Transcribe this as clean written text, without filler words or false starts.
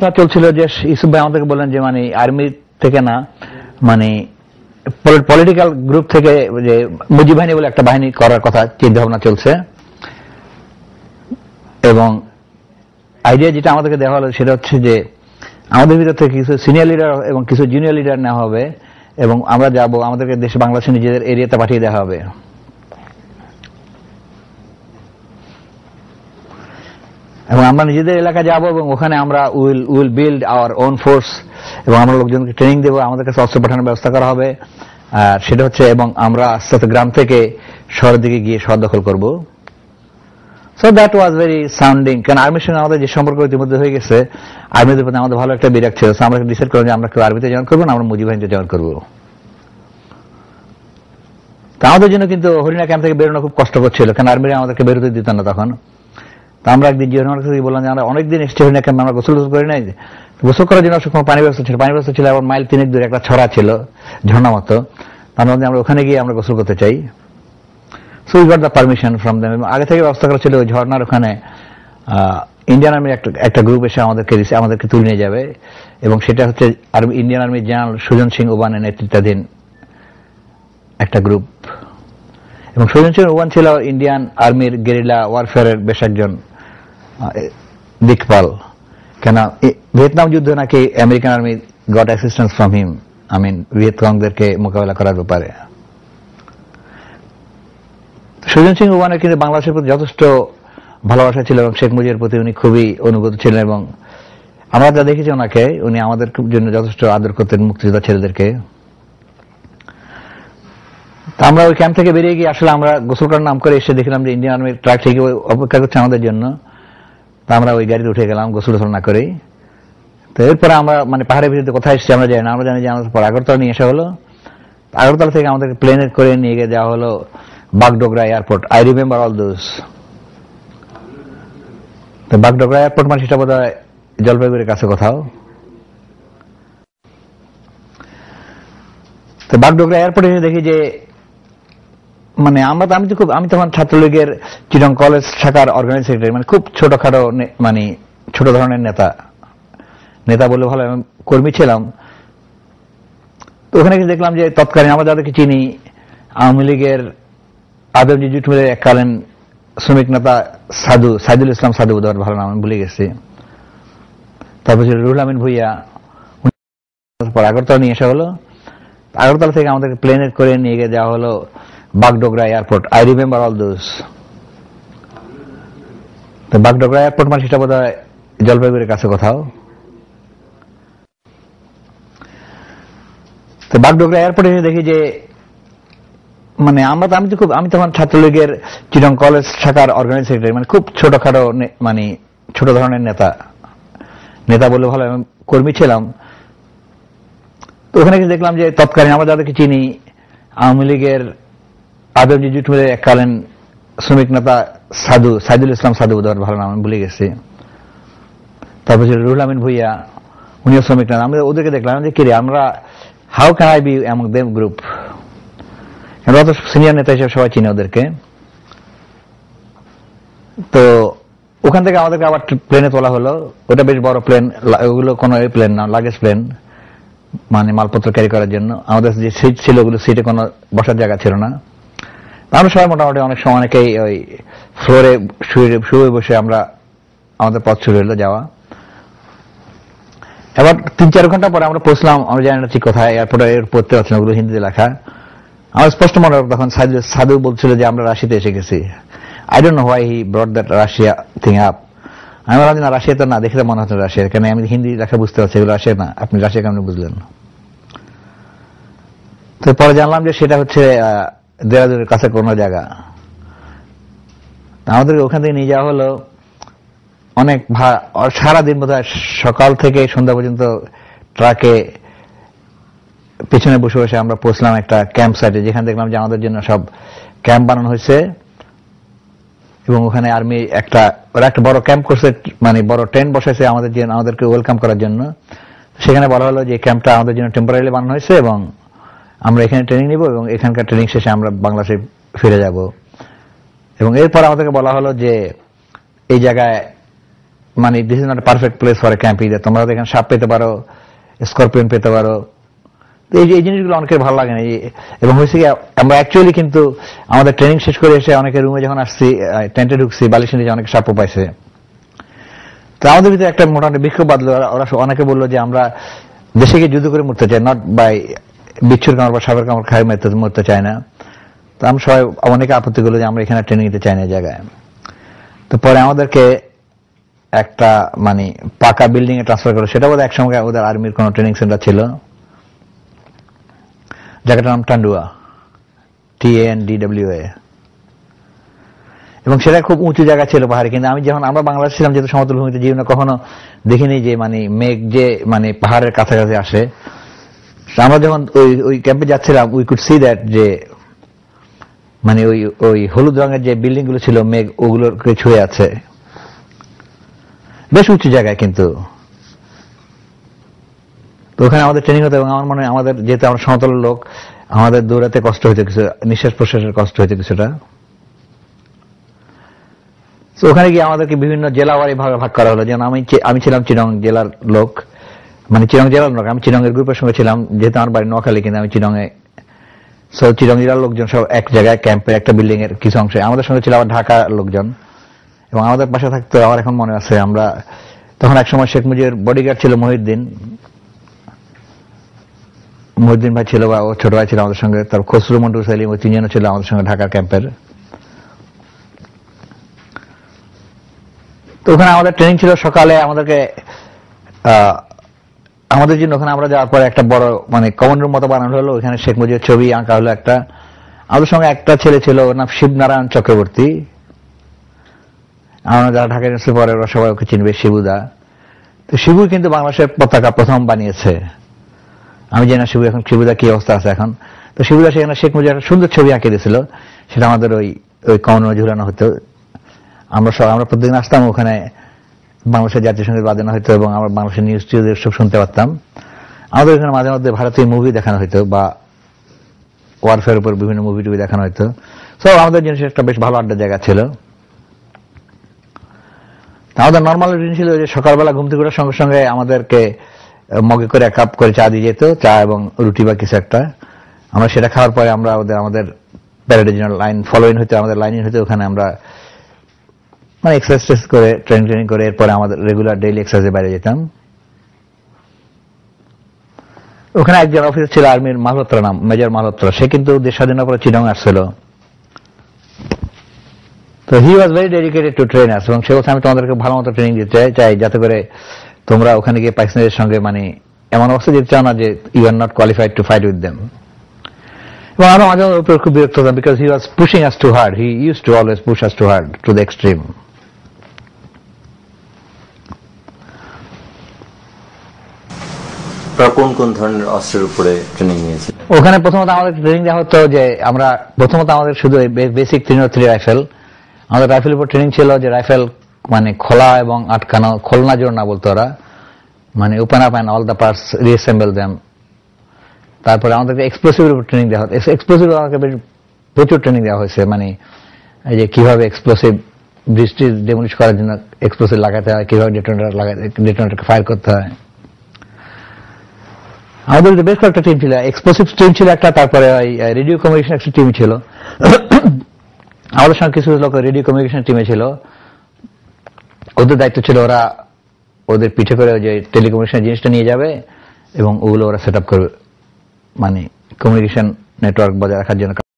চলছিল যে ইউসুফ ভাই আমাদেরকে বললেন যে মানে আর্মি থেকে না, মানে পলিটিক্যাল গ্রুপ থেকে যে মুজিব বাহিনী বলে একটা বাহিনী করার কথা চিন্তা ভাবনা চলছে। এবং আইডিয়া যেটা আমাদেরকে দেওয়া হলো সেটা হচ্ছে যে আমাদের ভিতর থেকে কিছু সিনিয়র লিডার এবং কিছু জুনিয়র লিডার নেওয়া হবে এবং আমরা যাব, আমাদেরকে দেশে বাংলাদেশে নিজেদের এরিয়াতে পাঠিয়ে দেওয়া হবে। এবং আমরা নিজেদের এলাকা যাব এবং ওখানে আমরা will build our own force এবং আমরা লোকজনকে ট্রেনিং দেবো, আমাদের কাছে অস্ত্র পাঠানোর ব্যবস্থা করা হবে। আর সেটা হচ্ছে এবং আমরা আস্তে আস্তে গ্রাম থেকে শহরের দিকে গিয়ে শহর দখল করব। So that was very sounding, কারণ আর্মির সঙ্গে আমাদের যে সম্পর্ক ইতিমধ্যে হয়ে গেছে, আর্মিদের প্রতি আমাদের ভালো একটা বিরাগ ছিল। আমরা ডিসাইড করলাম যে আমরা কেউ আর্মিতে জয়েন করবো না, আমরা মুজিব বাহিনীতে জয়েন করবো। তা আমাদের জন্য কিন্তু হরিণা ক্যাম্প থেকে বেরোনো খুব কষ্টকর ছিল, কারণ আর্মিরা আমাদেরকে বেরোতে দিত না তখন। তা আমরা একদিন জিওনার কাছে বললাম যে আমরা অনেকদিন এসছি হরিণা ক্যাম্পে, আমরা গোসল করি নাই। গোসল করার জন্য কোনো পানি ব্যবস্থা ছিল, পানি ব্যবস্থা ছিল এবং মাইল 3 দূরে একটা ছড়া ছিল, ঝর্ণা মতো। তার মধ্যে আমরা ওখানে গিয়ে আমরা গোসল করতে চাই। So we got the permission from them. আগে থেকে ব্যবস্থা করা ছিল ওই ঝর্ণার ওখানে ইন্ডিয়ান আর্মির একটা গ্রুপ এসে আমাদেরকে তুলে নিয়ে যাবে এবং সেটা হচ্ছে ইন্ডিয়ান আর্মির জেনারেল সুজন সিং ওবানের নেতৃত্বাধীন একটা গ্রুপ। এবং সুজন সিং ওবান ছিল ইন্ডিয়ান আর্মির গেরিলা ওয়ারফেয়ারের বেশ একজন দিকপাল, কেন ভিয়েতনাম যুদ্ধে নাকি American army got assistance from him, ভিয়েতকংদেরকে মোকাবেলা করার ব্যাপারে। সুজন সিং ওবানের কিন্তু বাংলাদেশের প্রতি যথেষ্ট ভালোবাসা ছিল এবং শেখ মুজিবের প্রতি উনি খুবই অনুগত ছিলেন এবং আমরা যা দেখেছি ওনাকে, উনি আমাদের জন্য যথেষ্ট আদর করতেন মুক্তিযোদ্ধা ছেলেদেরকে। আমরা ওই ক্যাম্প থেকে বেরিয়ে গিয়ে আসলে আমরা গোসল করার নাম করে এসে দেখলাম যে ইন্ডিয়ান আর্মির ট্রাক থেকে অপেক্ষা করছে আমাদের জন্য। তা আমরা ওই গাড়িতে উঠে গেলাম গোসল টোসল না করেই। তো এরপরে আমরা মানে পাহাড়ের ভিতরে কোথায় এসেছি আমরা জানি না, আমরা জানি যে আমাদের পর আগরতলা নিয়ে আসা হলো। আগরতলা থেকে আমাদেরকে প্লেনে করে নিয়ে গিয়ে যাওয়া হলো Bagdogra airport. I remember all those. তো বাগডোগরা এয়ারপোর্ট মানে সেটা বোধ হয় জলপাইগুড়ির কাছে কোথাও। তো বাগডোগরা এয়ারপোর্টে এসে দেখি যে মানে আমি তখন ছাত্রলীগের চিটং কলেজ শাখার অর্গানাইজ সেক্রেটারি, মানে খুব ছোটখাটো, মানে ছোট ধরনের নেতা বলে ভালো কর্মী ছিলাম। তো ওখানে দেখলাম যে তৎকালীন আমরা যাদেরকে চিনি, আওয়ামী লীগের আদমজি জুট মিলের এককালীন শ্রমিক নেতা সাইদুল ইসলাম সাধু, বোধহয় ভালো নাম আমি ভুলে গেছি। তারপর ছিল রুহুল আমিন ভুইয়া। আগরতলা নিয়ে আসা হলো। আগরতলা থেকে আমাদেরকে প্লেনে করে নিয়ে গিয়ে যাওয়া হলো Bagdogra airport. I remember all those. তো বাগডোগরা এয়ারপোর্ট মানে সেটা বোধ হয় জলপাইগুড়ির কাছে কোথাও। তো বাগডোগরা এয়ারপোর্টে এসে দেখি যে মানে আমি তখন ছাত্রলীগের চিটং কলেজ শাখার অর্গানাইজ সেক্রেটারি, মানে খুব ছোটখাটো, মানে ছোট ধরনের নেতা বলে ভালো কর্মী ছিলাম। তো ওখানে দেখলাম যে তৎকালীন আমরা যাদেরকে চিনি, আওয়ামী লীগের আদমজি জুট মিলের এককালীন শ্রমিক নেতা সাইদুল ইসলাম সাধু, বোধহয় ভালো নাম আমি ভুলে গেছি। তারপর ছিল রুহুল আমিন ভুইয়া, উনিও শ্রমিক নেতা। আমরা ওদেরকে দেখলাম যে কিরে আমরা how can I be among them group, ওরা তো সিনিয়র নেতা হিসেবে সবাই চিনে ওদেরকে। তো ওখান থেকে আমাদেরকে আবার প্লেনে তোলা হলো। ওটা বেশ বড় প্লেন, ওগুলো কোনো প্লেন না, লাগেজ প্লেন, মানে মালপত্র ক্যারি করার জন্য। আমাদের যে সিট ছিল ওগুলো সিটে কোনো বসার জায়গা ছিল না। আমরা সবাই মোটামুটি অনেক সময় অনেকেই ওই ফ্লোরে শুয়ে বসে আমাদের পথ শুরু হলো যাওয়া। এবার 3-4 ঘন্টা পরে আমরা পৌঁছলাম, আমরা জানি না ঠিক কোথায়। এয়ারপোর্টে পড়তে পারছি না, ওগুলো হিন্দিতে লেখা। আমার স্পষ্ট মনে হয় তখন সাধু বলছিল যে আমরা রাশিয়াতে এসে গেছি। I don't know why he ব্রট that Russia thing up. আমি বললাম না, রাশিয়া তো না, দেখলে মনে হচ্ছে রাশিয়া, কেন আমি হিন্দি লেখা বুঝতে পারছি, এগুলো রাশিয়া না। আপনি রাশিয়া কেমন বুঝলেন? তো পরে জানলাম যে সেটা হচ্ছে দেরাদুনের কাছে কোনো জায়গা। আমাদেরকে ওখান থেকে নিয়ে যাওয়া হলো। অনেক সারাদিন বোধহয় সকাল থেকে সন্ধ্যা পর্যন্ত ট্রাকে পিছনে বসে বসে আমরা পৌঁছলাম একটা ক্যাম্প সাইটে, যেখানে দেখলাম যে আমাদের জন্য সব ক্যাম্প বানানো হয়েছে এবং ওখানে আর্মি একটা বড় ক্যাম্প করছে, মানে বড় টেন্ট বসাইছে আমাদেরকে ওয়েলকাম করার জন্য। সেখানে বলা হলো যে ক্যাম্পটা আমাদের জন্য টেম্পোরারি বানানো হয়েছে এবং আমরা এখানে ট্রেনিং নিব এবং এখানকার ট্রেনিং শেষে আমরা বাংলাদেশে ফিরে যাব। এবং এরপর আমাদেরকে বলা হলো যে এই জায়গায় মানে this is not perfect place for a camp either. তোমরা এখানে সাপ পেতে পারো, স্করপিয়ন পেতে পারো। এই জিনিসগুলো অনেকের ভালো লাগে না। এবং হয়েছে কি, আমরা অ্যাকচুয়ালি কিন্তু আমাদের ট্রেনিং শেষ করে এসে অনেকের রুমে যখন আসছি, টেন্টে ঢুকছি, বালিশের নিচে অনেক সাপও পাইছে। তো আমাদের ভিতরে একটা মোটামুটি বিক্ষোভ বাঁধলো। ওরা অনেকে বললো যে আমরা দেশে গিয়ে যুদ্ধ করে মরতে চাই, নট বাই বিচ্ছুর কামড় বা সাপের কামড় খাই মরতে চাই না। তো আমরা সবাই, অনেকে আপত্তি করলো যে আমরা এখানে ট্রেনিং নিতে চাই না এই জায়গায়। তো পরে আমাদেরকে একটা মানে পাকা বিল্ডিং এ ট্রান্সফার করলো। সেটা বোধহয় একসঙ্গে ওদের আর্মির কোন ট্রেনিং সেন্টার ছিল, জায়গাটার নাম টান্ডুয়া, TANDWA। এবং সেটা খুব উঁচু জায়গা ছিল পাহাড়ে। কিন্তু আমরা বাংলাদেশ ছিলাম, যেহেতু সমতল ভূমিতে জীবনে কখনো দেখিনি যে মানে মেঘ যে মানে পাহাড়ের কাছাকাছি আসে। আমরা যখন ওই ক্যাম্পে যাচ্ছিলাম, উই কুড সি দ্যাট যে মানে ওই হলুদ রঙের যে বিল্ডিং গুলো ছিল, মেঘ ওগুলোকে ছুঁয়ে আছে, বেশ উঁচু জায়গায়। কিন্তু তো ওখানে আমাদের ট্রেনিং হতো। এবং আমার মনে হয় আমাদের, যেহেতু আমরা সমতল লোক, আমাদের দৌড়াতে কষ্ট হইতো কিছু, নিঃশ্বাস প্রশ্বাসের কষ্ট হইতো কিছুটা। তো ওখানে গিয়ে আমাদেরকে বিভিন্ন জেলাওয়ারি ভাগ করা হলো। যেমন আমি ছিলাম চিরং জেলার লোক, মানে চিরং জেলার লোক, আমি চিরং এর গ্রুপের সঙ্গে ছিলাম। যেহেতু আমার বাড়ি নোয়াখালী, কিন্তু আমি চিরং জেলার লোকজন সব এক জায়গায় ক্যাম্পের একটা বিল্ডিং এর কিছু অংশে। আমাদের সঙ্গে ছিল আবার ঢাকা লোকজন। এবং আমাদের পাশে থাকতো, আমার এখন মনে আছে, আমরা তখন একসময় শেখ মুজিবের বডিগার্ড ছিল মহিউদ্দিন ভাই ছিল, বা ও ছোট ভাই ছিল আমাদের সঙ্গে। তার খসরু মন্টু সেলিম, ওই তিনজন ছিল আমাদের সঙ্গে ঢাকার ক্যাম্পের। তো ওখানে আমাদের ট্রেনিং ছিল সকালে। আমাদের জন্য ওখানে আমরা যাওয়ার পরে একটা বড় মানে কমন রুম মতো বানানো হলো। ওখানে শেখ মুজিবের ছবি আঁকা হলো একটা। আমাদের সঙ্গে একটা ছেলে ছিল, ওর নাম শিবনারায়ণ চক্রবর্তী। আমরা যারা ঢাকা ইউনিভার্সিটি পরে, ওরা সবাই ওকে চিনবে, শিবুদা। তো শিবু কিন্তু বাংলাদেশের পতাকা প্রথম বানিয়েছে। আমি জানি না শিবুদা কি অবস্থা আছে এখন। তো শিবুদা সেখানে শেখ মুজিবের একটা সুন্দর ছবি আঁকে দিয়েছিল। সেটা আমাদের ওই কমন রুমে ঝুলানো হতো। আমরা প্রতিদিন আসতাম ওখানে, বাংলাদেশের জাতীয় সঙ্গীত বাজানো হইতো এবং আমরা বাংলাদেশের নিউজ সব শুনতে পারতাম। আমাদের এখানে মাঝে মধ্যে ভারতীয় মুভি দেখানো হইতো, বা ওয়ারফেয়ার উপর বিভিন্ন মুভি টুভি দেখানো হইতো। সব আমাদের জিনিস একটা বেশ ভালো আড্ডার জায়গা ছিল। আমাদের নর্মাল রুটিন ছিল যে সকালবেলা ঘুম থেকে ওঠার সঙ্গে সঙ্গে আমাদেরকে মগে করে 1 কাপ করে চা দিয়ে যেত, চা এবং রুটি বা কিছু একটা। আমরা সেটা খাওয়ার পরে আমরা আমাদের প্যারেডের জন্য লাইন ফলোইন হইতো, আমাদের লাইন হইতো। ওখানে আমরা মানে এক্সারসাইজ করে ট্রেনিং করে এরপরে আমাদের রেগুলার ডেইলি এক্সারসাইজে বাইরে যেতাম। ওখানে একজন অফিসার ছিল আর্মির, মালহোত্রা নাম, মেজর মালহোত্রা। সে কিন্তু দেশ স্বাধীনের পরে চিটং আসছিল। তো he was very dedicated to train us. এবং সে বলছে আমি তোমাদেরকে ভালো মতো ট্রেনিং দিতে চাই, যাতে করে তোমরা ওখানে গিয়ে পাকিস্তানের সঙ্গে মানে এমন অবস্থা যেতে চাও না যে you are not qualified to fight with them. এবং আমরা মাঝে মাঝে উপরে খুব বিরক্ত হতাম, because he was pushing us too hard. He use to always push us too hard to the extreme. কোন কোন ধরনের অস্ত্রের উপরে ট্রেনিং নিয়েছিল ওখানে? প্রথমত আমাদের ট্রেনিং দেওয়া হতো যে আমাদের শুধু বেসিক 303 রাইফেল। আমাদের রাইফেলের উপর ট্রেনিং ছিল যে রাইফেল মানে খোলা এবং আটকানো, খোলনা জোর না বলতো ওরা, মানে open up and all the parts, reassemble them. তারপরে আমাদেরকে এক্সপ্লোসিভের উপর ট্রেনিং দেওয়া হতো। এক্সপ্লোসিভ আমাকে প্রচুর ট্রেনিং দেওয়া হয়েছে, মানে এই যে কিভাবে এক্সপ্লোসিভ বৃষ্টি ডেমোলিশ করার জন্য এক্সপ্লোসিভ লাগাতে হয়, কিভাবে ডেটোনেটরকে ফায়ার করতে হয়। আমাদের বেশ কয়েকটা টিম ছিল, এক্সপ্লোসিভ টিম ছিল একটা, তারপরে রেডিও কমিউনিকেশন একটা টিম ছিল। আমাদের সঙ্গে কিছু লোক রেডিও কমিউনিকেশন টিমে ছিল। ওদের দায়িত্ব ছিল ওরা ওদের পিঠে করে যে টেলিকমিউনিকেশন জিনিসটা নিয়ে যাবে এবং ওগুলো ওরা সেট আপ করবে, মানে কমিউনিকেশন নেটওয়ার্ক বজায় রাখার জন্য।